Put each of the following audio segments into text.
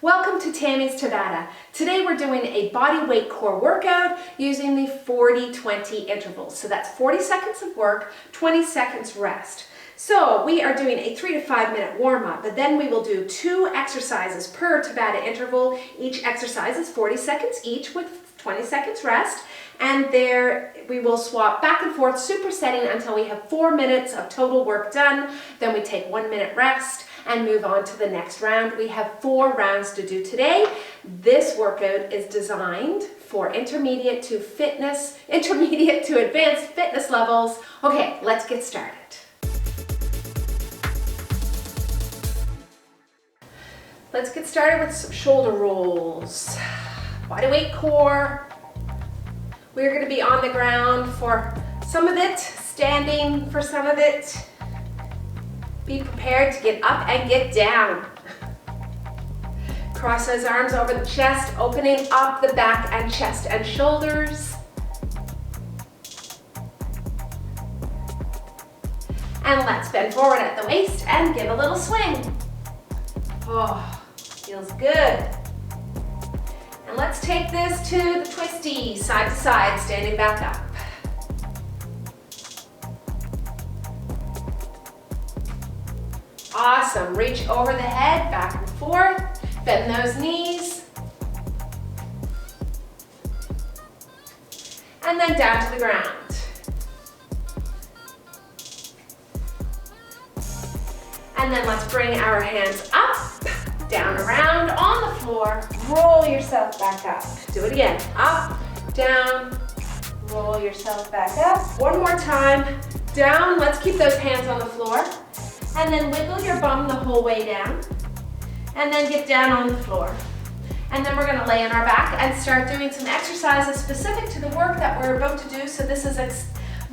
Welcome to Tammy's Tabata. Today we're doing a body weight core workout using the 40-20 intervals. So that's 40 seconds of work, 20 seconds rest. So we are doing a 3 to 5 minute warm up, but then we will do 2 exercises per Tabata interval. Each exercise is 40 seconds each with 20 seconds rest. And there we will swap back and forth, supersetting until we have 4 minutes of total work done. Then we take 1 minute rest and move on to the next round. We have 4 rounds to do today. This workout is designed for intermediate to advanced fitness levels. Okay, let's get started. Let's get started with some shoulder rolls. Body weight core. We're going to be on the ground for some of it, standing for some of it. Be prepared to get up and get down. Cross those arms over the chest, opening up the back and chest and shoulders. And let's bend forward at the waist and give a little swing. Oh, feels good. And let's take this to the twisty, side to side, standing back up. Awesome, reach over the head, back and forth, bend those knees. And then down to the ground. And then let's bring our hands up, down, around, on the floor, roll yourself back up. Do it again, up, down, roll yourself back up. One more time, down, let's keep those hands on the floor. And then wiggle your bum the whole way down. And then get down on the floor. And then we're gonna lay on our back and start doing some exercises specific to the work that we're about to do. So this is a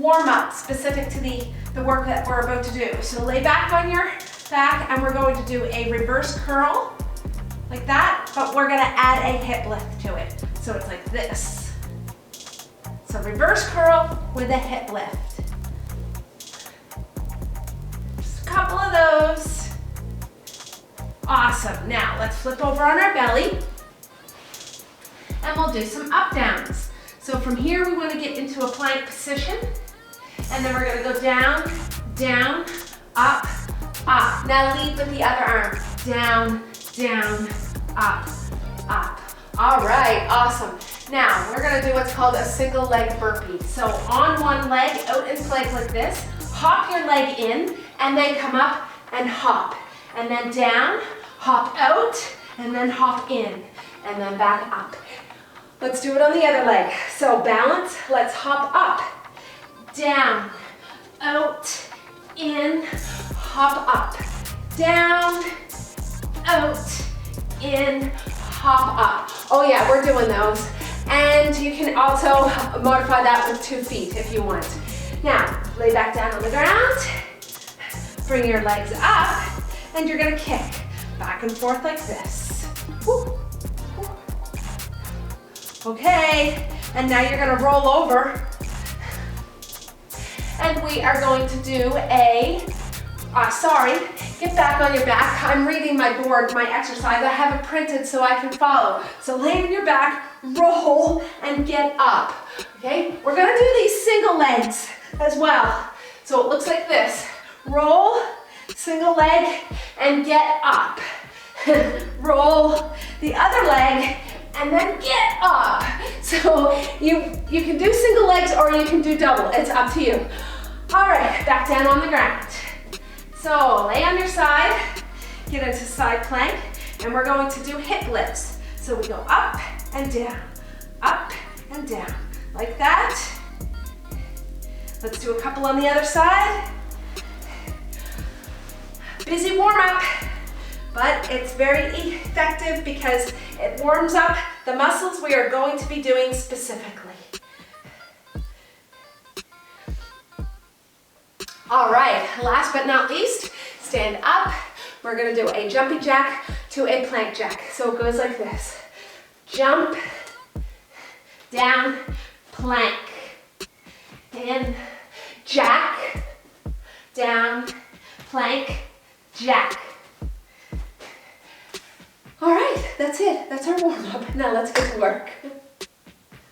warm up specific to the work that we're about to do. So lay back on your back and we're going to do a reverse curl like that, but we're gonna add a hip lift to it. So it's like this. So reverse curl with a hip lift. Couple of those. Awesome. Now let's flip over on our belly and we'll do some up downs. So from here we want to get into a plank position and then we're going to go down, down, up, up. Now lead with the other arm. Down, down, up, up. All right, awesome. Now we're going to do what's called a single leg burpee. So on one leg, out in plank like this, hop your leg in and then come up and hop. And then down, hop out, and then hop in, and then back up. Let's do it on the other leg. So balance, let's hop up, down, out, in, hop up, down, out, in, hop up. Oh yeah, we're doing those. And you can also modify that with 2 feet if you want. Now, lay back down on the ground, bring your legs up, and you're gonna kick back and forth like this. Woo. Woo. Okay, and now you're gonna roll over, and we are going to do get back on your back. I'm reading my board, my exercise. I have it printed so I can follow. So lay on your back, roll, and get up. Okay, we're gonna do these single legs as well. So it looks like this. Roll, single leg, and get up. Roll the other leg, and then get up. So you can do single legs or you can do double. It's up to you. All right, back down on the ground. So lay on your side, get into side plank, and we're going to do hip lifts. So we go up and down, like that. Let's do a couple on the other side. Busy warm up, but it's very effective because it warms up the muscles we are going to be doing specifically. All right, last but not least, stand up. We're gonna do a jumping jack to a plank jack. So it goes like this. Jump, down, plank, in, jack, down, plank, jack. All right, that's it. That's our warm-up. Now let's get to work.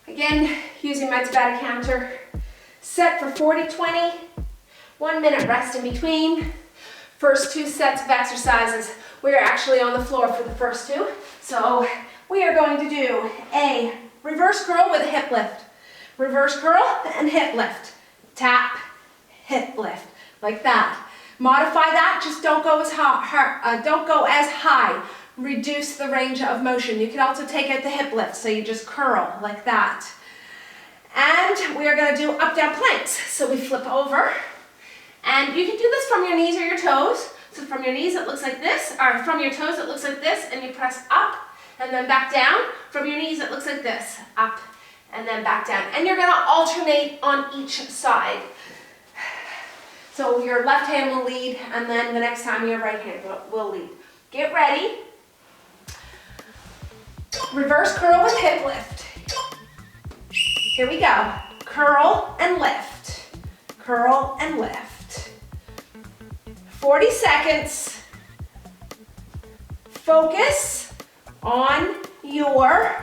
Again, using my Tabata counter. Set for 40-20. 1 minute rest in between. First 2 sets of exercises. We are actually on the floor for the first 2. So we are going to do a reverse curl with a hip lift. Reverse curl and hip lift. Tap, hip lift, like that. Modify that, just don't go as high. Reduce the range of motion. You can also take out the hip lift, so you just curl like that. And we are going to do up-down planks. So we flip over, and you can do this from your knees or your toes. So from your knees it looks like this, or from your toes it looks like this, and you press up and then back down. From your knees it looks like this, up and then back down. And you're going to alternate on each side. So your left hand will lead, and then the next time your right hand will lead. Get ready. Reverse curl with hip lift. Here we go. Curl and lift. Curl and lift. 40 seconds. Focus on your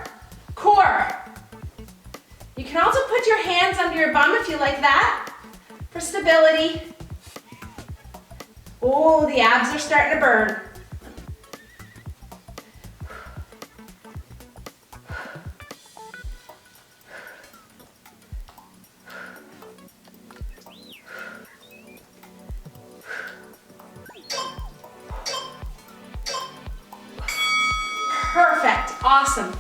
core. You can also put your hands under your bum if you like that for stability. Oh, the abs are starting to burn. Perfect, awesome.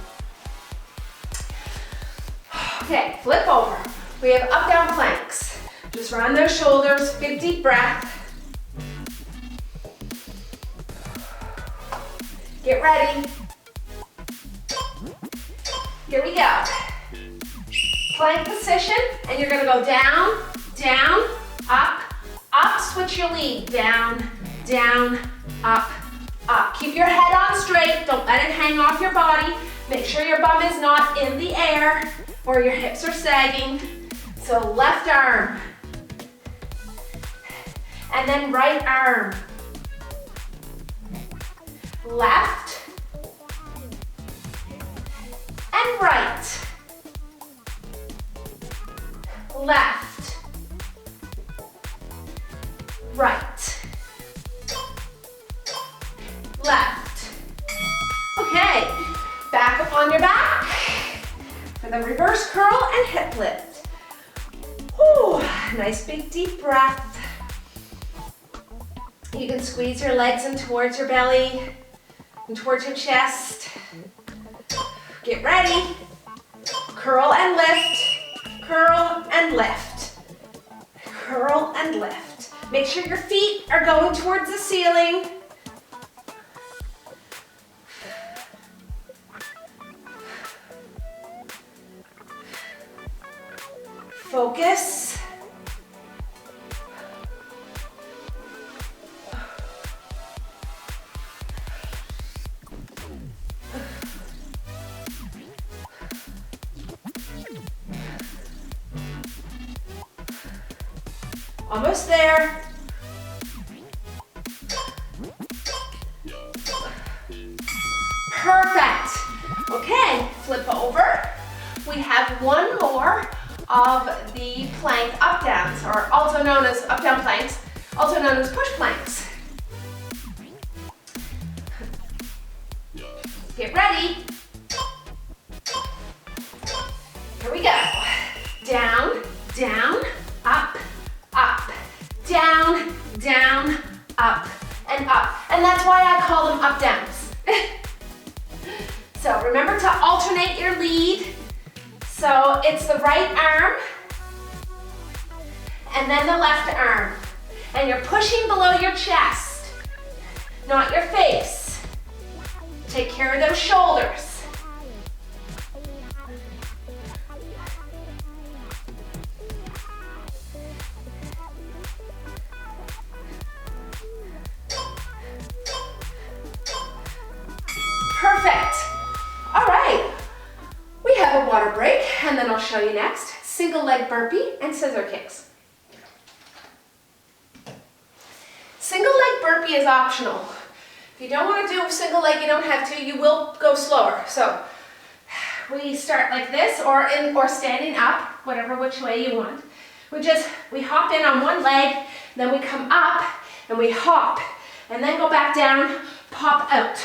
Okay, flip over. We have up-down planks. Just round those shoulders, big deep breath. Get ready. Here we go. Plank position, and you're gonna go down, down, up, up, switch your lead, down, down, up, up. Keep your head on straight, don't let it hang off your body. Make sure your bum is not in the air or your hips are sagging. So left arm, and then right arm. Left and right. Left, right, left. Okay, back up on your back for the reverse curl and hip lift. Whew, nice big deep breath. You can squeeze your legs in towards your belly and towards your chest. Get ready. Curl and lift, curl and lift, curl and lift. Make sure your feet are going towards the ceiling. Focus. Almost there. Perfect. Okay, flip over. We have one more of the plank up downs, or also known as up down planks, also known as push planks. Get ready. Here we go. Down, down, up, up, down, down, up, and up. And that's why I call them up downs. So remember to alternate your lead. So it's the right arm and then the left arm. And you're pushing below your chest, not your face. Take care of those shoulders. Perfect. All right. We have a water break, and then I'll show you next. Single leg burpee and scissor kicks. Single leg burpee is optional If you don't want to do a single leg, you don't have to. You will go slower. So we start like this, or standing up, whatever which way you want. We hop in on one leg, then we come up and we hop, and then go back down, pop out,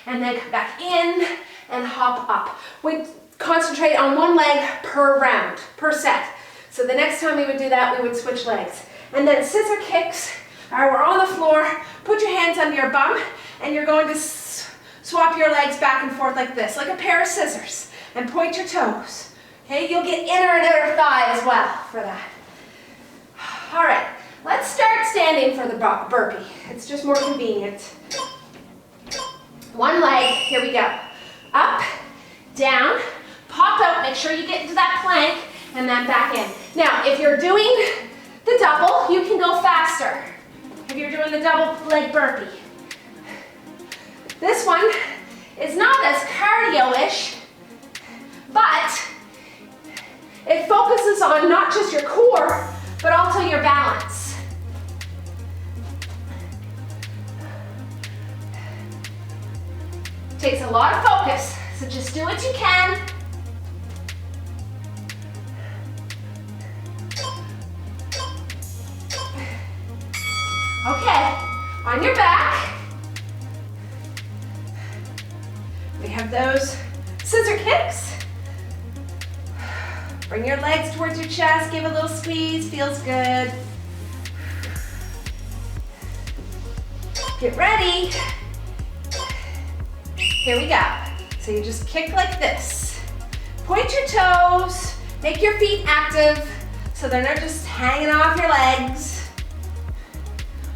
and then come back in and hop up. We concentrate on one leg per round, per set. So the next time we would do that, we would switch legs. And then scissor kicks, we're on the floor, put your hands under your bum, and you're going to swap your legs back and forth like this, like a pair of scissors, and point your toes. Okay, you'll get inner and outer thigh as well for that. All right, let's start standing for the burpee. It's just more convenient. One leg, here we go. Up, down, pop out, make sure you get into that plank, and then back in. Now, if you're doing the double, you can go faster. If you're doing the double leg burpee. This one is not as cardio-ish, but it focuses on not just your core, but also your balance. Takes a lot of focus, so just do what you can. Okay, on your back, we have those scissor kicks. Bring your legs towards your chest, give a little squeeze, feels good. Get ready. Here we go. So you just kick like this. Point your toes, make your feet active so they're not just hanging off your legs.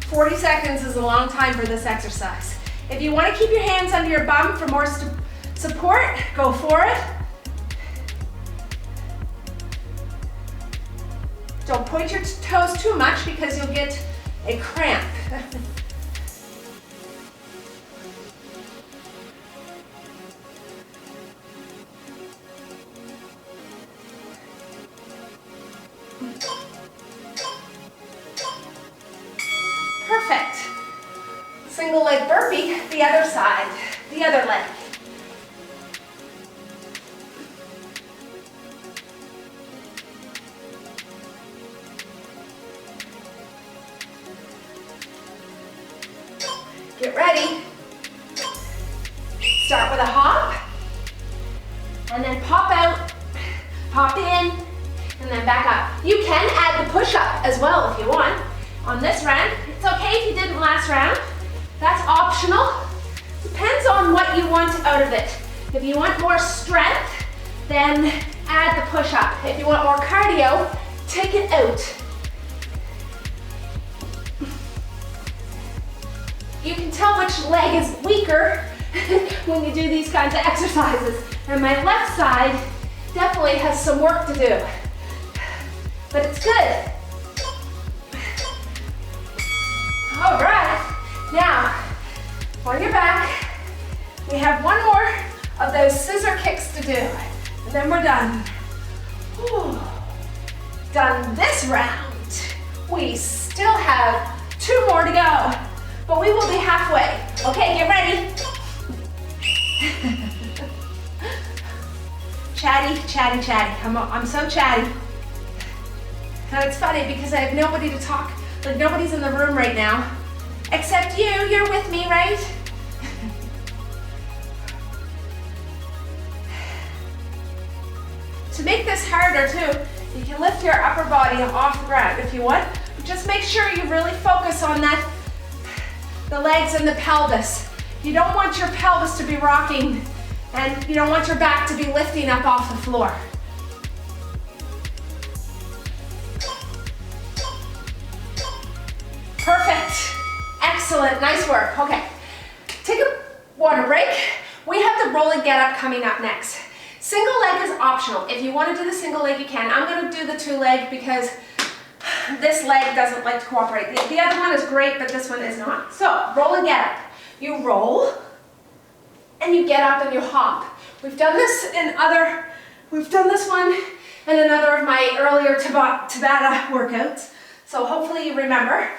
40 seconds is a long time for this exercise. If you want to keep your hands under your bum for more support, go for it. Don't point your toes too much because you'll get a cramp. Perfect. Single leg burpee, the other side, the other leg. Get ready. Start with a hop, and then pop out, pop in, and then back up. You can add the push-up as well if you want. On this round, it's okay if you didn't last round. That's optional. Depends on what you want out of it. If you want more strength, then add the push-up. If you want more cardio, take it out. You can tell which leg is weaker when you do these kinds of exercises. And my left side definitely has some work to do, but it's good. All right, now on your back, we have one more of those scissor kicks to do, and then we're done. Whew. Done this round. We still have 2 more to go, but we will be halfway. Okay, get ready. Chatty, chatty, chatty. I'm so chatty. And it's funny because I have nobody to talk, like nobody's in the room right now, except you. You're with me, right? To make this harder too, you can lift your upper body off the ground if you want. But just make sure you really focus on that, the legs and the pelvis. You don't want your pelvis to be rocking, and you don't want your back to be lifting up off the floor. Perfect. Excellent. Nice work. Okay. Take a water break. We have the roll and get up coming up next. Single leg is optional. If you want to do the single leg, you can. I'm going to do the 2 leg because this leg doesn't like to cooperate. The other one is great, but this one is not. So, roll and get up. You roll, and you get up and you hop. We've done this one in another of my earlier Tabata workouts. So hopefully you remember.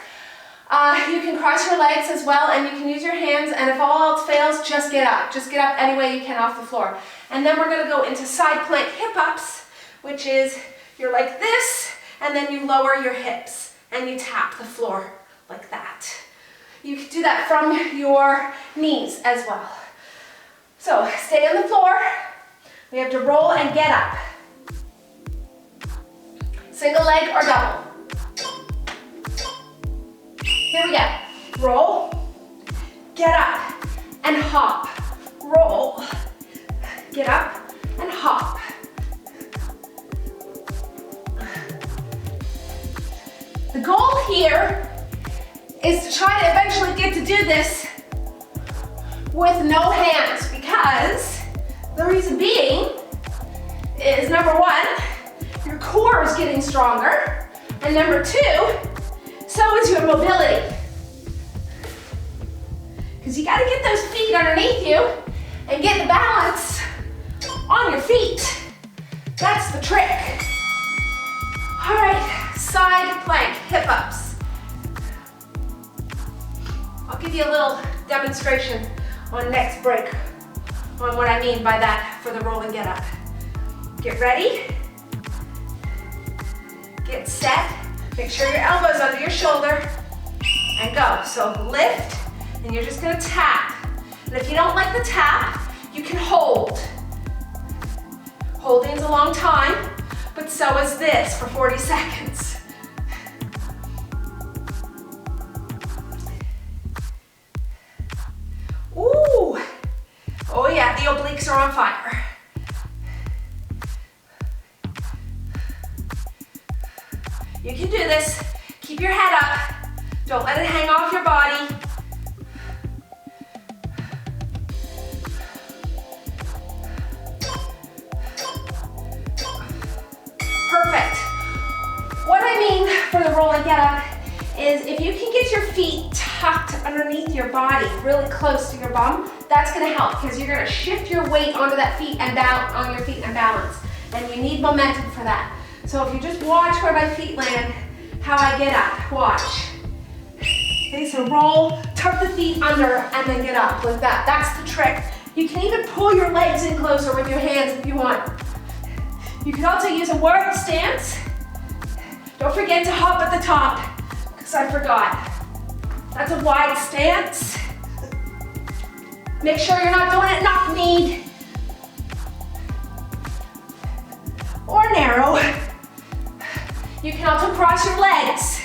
You can cross your legs as well, and you can use your hands, and if all else fails, just get up. Just get up any way you can off the floor. And then we're gonna go into side plank hip ups, which is you're like this, and then you lower your hips, and you tap the floor like that. You can do that from your knees as well. So stay on the floor. We have to roll and get up. Single leg or double. Here we go. Roll, get up, and hop. Roll, get up, and hop. The goal here is to try to eventually get to do this with no hands, because the reason being is, number one, your core is getting stronger, and number two, so is your mobility. Because you gotta get those feet underneath you and get the balance on your feet. That's the trick. All right, side plank, hip ups. I'll give you a little demonstration on next break on what I mean by that for the roll and get up. Get ready, get set. Make sure your elbow's under your shoulder, and go. So lift, and you're just gonna tap. And if you don't like the tap, you can hold. Holding's a long time, but so is this for 40 seconds. Ooh, oh yeah, the obliques are on fire. You can do this. Keep your head up. Don't let it hang off your body. Perfect. What I mean for the roll and get up is if you can get your feet tucked underneath your body, really close to your bum, that's gonna help, because you're gonna shift your weight onto that feet and on your feet and balance. And you need momentum for that. So if you just watch where my feet land, how I get up, watch. Okay, so roll, tuck the feet under, and then get up like that. That's the trick. You can even pull your legs in closer with your hands if you want. You can also use a warrior stance. Don't forget to hop at the top, because I forgot. That's a wide stance. Make sure you're not doing it knock-kneed or narrow. You can also cross your legs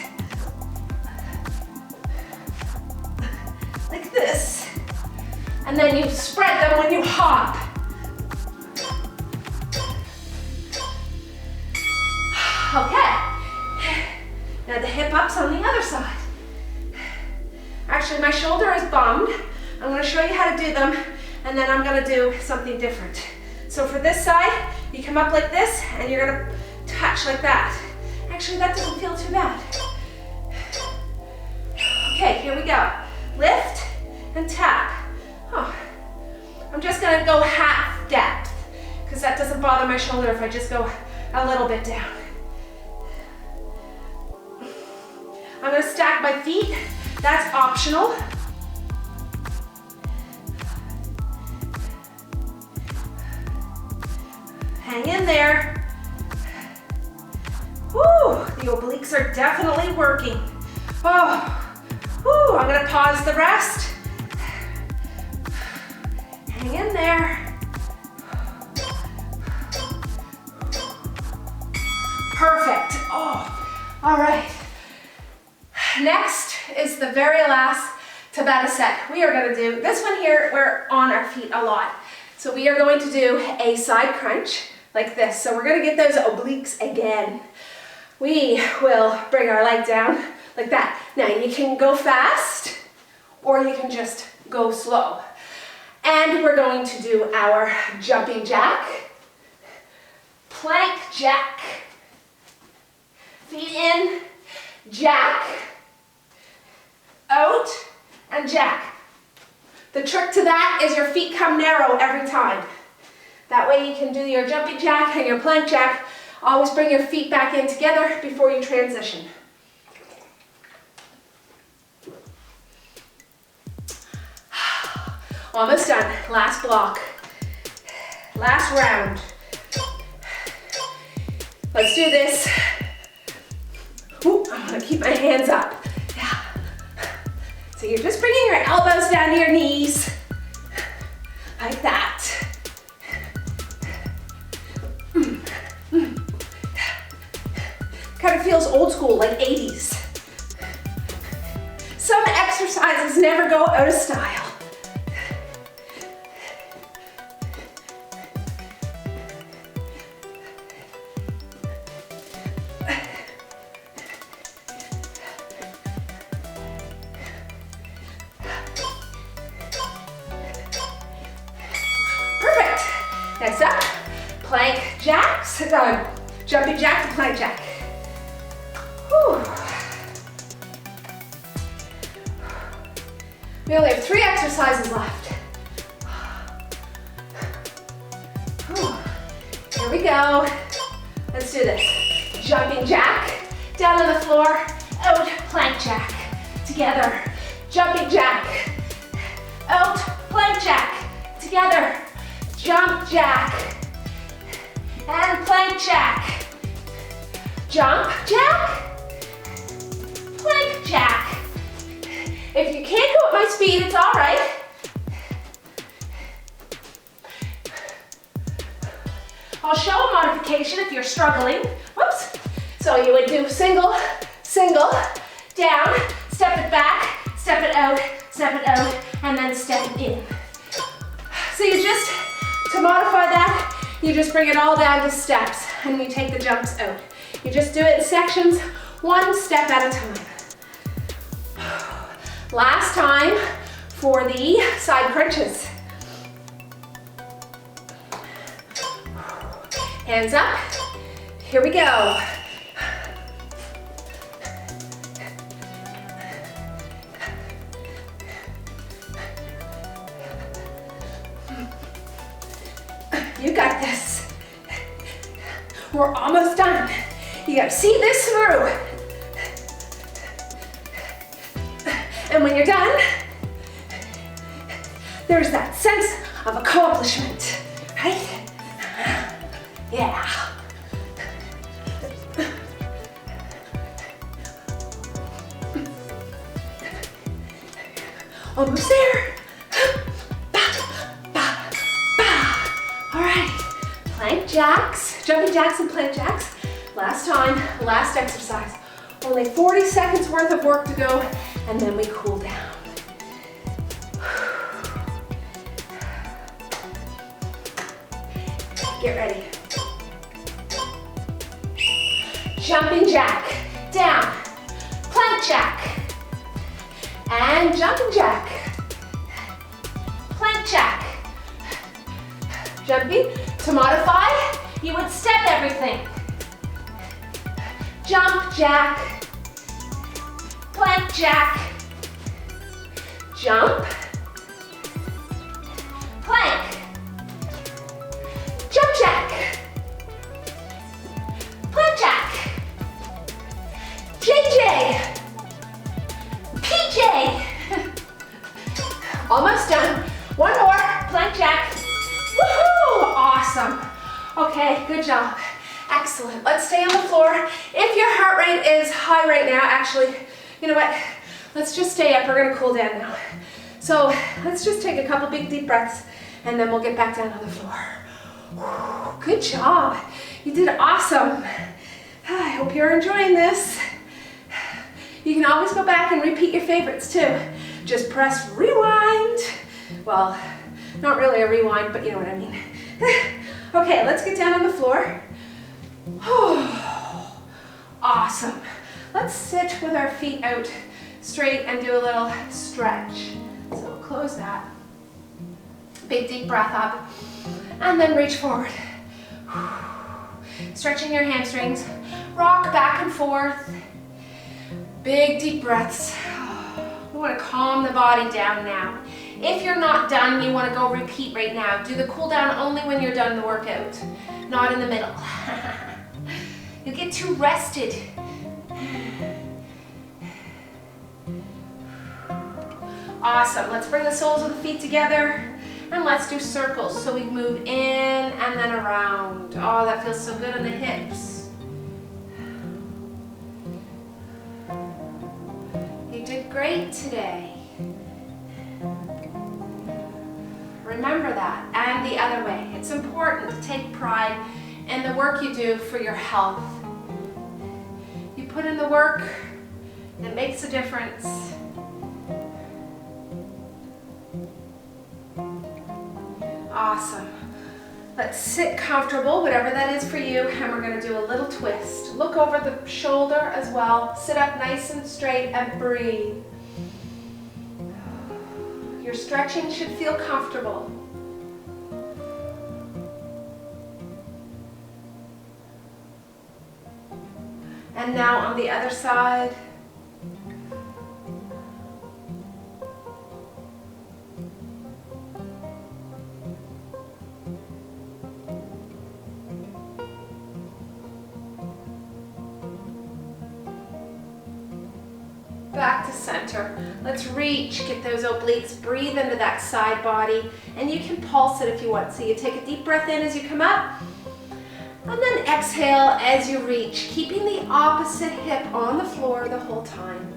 like this, and then you spread them when you hop. Okay, now the hip ups on the other side. Actually, my shoulder is bummed. I'm going to show you how to do them, and then I'm going to do something different. So for this side, you come up like this, and you're going to touch like that. Actually, that doesn't feel too bad. Okay, here we go. Lift and tap. Oh. I'm just gonna go half depth, because that doesn't bother my shoulder if I just go a little bit down. I'm gonna stack my feet. That's optional. Hang in there. Woo, the obliques are definitely working. Oh, woo, I'm gonna pause the rest. Hang in there. Perfect. Oh, all right. Next is the very last Tabata set. We are gonna do, this one here, we're on our feet a lot. So we are going to do a side crunch like this. So we're gonna get those obliques again. We will bring our leg down like that. Now you can go fast or you can just go slow. And we're going to do our jumping jack, plank jack, feet in, jack, out, and jack. The trick to that is your feet come narrow every time. That way you can do your jumping jack and your plank jack. Always bring your feet back in together before you transition. Almost done. Last block. Last round. Let's do this. Ooh, I'm gonna keep my hands up. Yeah. So you're just bringing your elbows down to your knees. Like that. Kind of feels old school, like 80s. Some exercises never go out of style. Next up, plank jacks, jumping jack to plank jack. Whew. We only have 3 exercises left. Whew. Here we go. Let's do this. Jumping jack, down on the floor, out, plank jack. Together, jumping jack, out, plank jack. Together. Jump jack and plank jack. Jump jack, plank jack. If you can't go at my speed, it's all right. I'll show a modification if you're struggling. Whoops. So you would do single, single, down, step it back, step it out, and then step it in. So you just, to modify that, you just bring it all down to steps and you take the jumps out. You just do it in sections, 1 step at a time. Last time for the side crunches. Hands up, here we go. You got this. We're almost done. You gotta see this through. And when you're done, there's that sense of accomplishment, right? Yeah. Almost there. Plank jacks, jumping jacks and plank jacks. Last time, last exercise. Only 40 seconds worth of work to go, and then we cool down. Get ready. Jumping jack, down, plank jack, and jumping jack, plank jack. Jumping. To modify, you would step everything. Jump jack, plank jack, jump, plank, jump jack, plank jack, JJ, PJ. Almost done. 1 more, plank jack. Woohoo! Awesome. Okay, good job. Excellent. Let's stay on the floor. If your heart rate is high right now, actually, you know what? Let's just stay up. We're going to cool down now. So let's just take a couple big deep breaths and then we'll get back down on the floor. Whew, good job. You did awesome. I hope you're enjoying this. You can always go back and repeat your favorites too. Just press rewind. Well, not really a rewind, but you know what I mean. Okay, let's get down on the floor. Awesome. Let's sit with our feet out straight and do a little stretch. So we'll close that. Big deep breath up and then reach forward. Stretching your hamstrings. Rock back and forth. Big deep breaths. We want to calm the body down now. If you're not done, you want to go repeat right now. Do the cool down only when you're done the workout, not in the middle. You get too rested. Awesome. Let's bring the soles of the feet together and let's do circles. So we move in and then around. Oh, that feels so good on the hips. You did great today. Remember that. And the other way. It's important to take pride in the work you do for your health. You put in the work, it makes a difference. Awesome. Let's sit comfortable, whatever that is for you, and we're going to do a little twist. Look over the shoulder as well. Sit up nice and straight and breathe. Your stretching should feel comfortable. And now on the other side. Back to center. Let's reach, get those obliques, breathe into that side body, and you can pulse it if you want. So you take a deep breath in as you come up, and then exhale as you reach, keeping the opposite hip on the floor the whole time.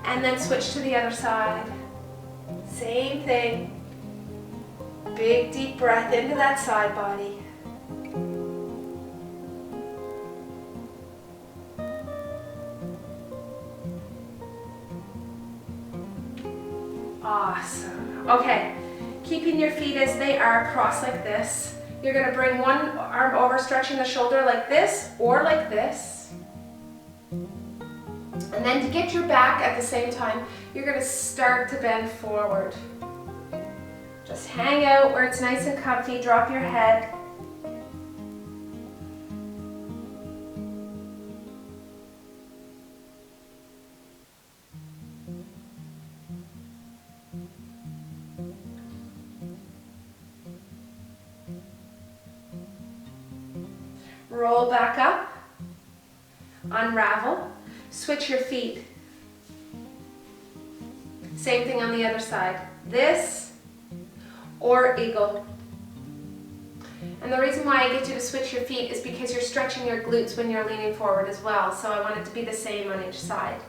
And then switch to the other side. Same thing. Big deep breath into that side body. Awesome. Okay, keeping your feet as they are, crossed like this. You're going to bring one arm over, stretching the shoulder like this or like this. And then to get your back at the same time, you're going to start to bend forward. Just hang out where it's nice and comfy, drop your head. Roll back up, unravel, switch your feet. Same thing on the other side. This or eagle. And the reason why I get you to switch your feet is because you're stretching your glutes when you're leaning forward as well. So I want it to be the same on each side.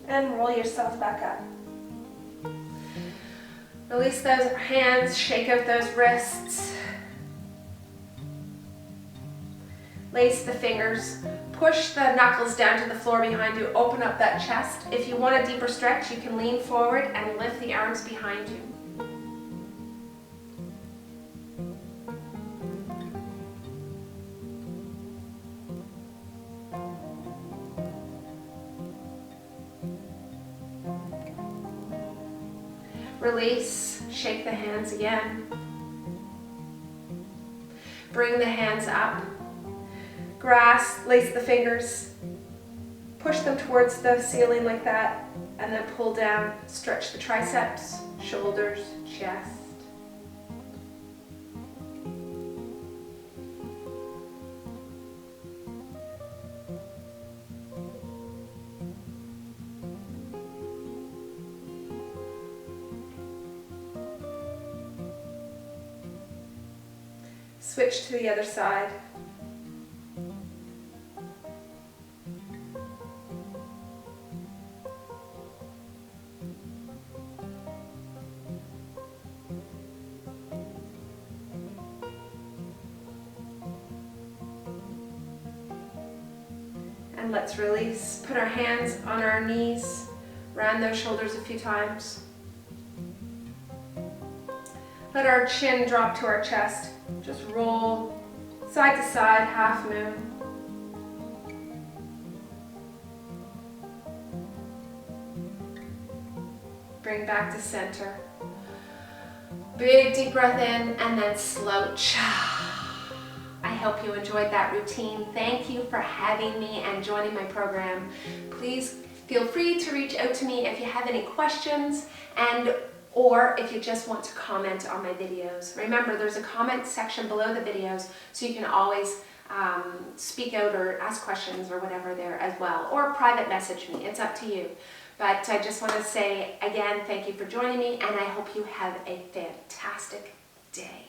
And roll yourself back up. Release those hands, shake out those wrists. Lace the fingers. Push the knuckles down to the floor behind you. Open up that chest. If you want a deeper stretch, you can lean forward and lift the arms behind you. Release, shake the hands again. Bring the hands up. Grasp, lace the fingers. Push them towards the ceiling like that, and then pull down. Stretch the triceps, shoulders, chest. Switch to the other side. And let's release. Put our hands on our knees, round those shoulders a few times. Let our chin drop to our chest. Just roll side to side, half moon. Bring back to center. Big deep breath in and then slow cha. hope you enjoyed that routine. Thank you for having me and joining my program. Please feel free to reach out to me if you have any questions or if you just want to comment on my videos. Remember, there's a comment section below the videos, so you can always speak out or ask questions or whatever there as well, or private message me. It's up to you. But I just want to say again, thank you for joining me, and I hope you have a fantastic day.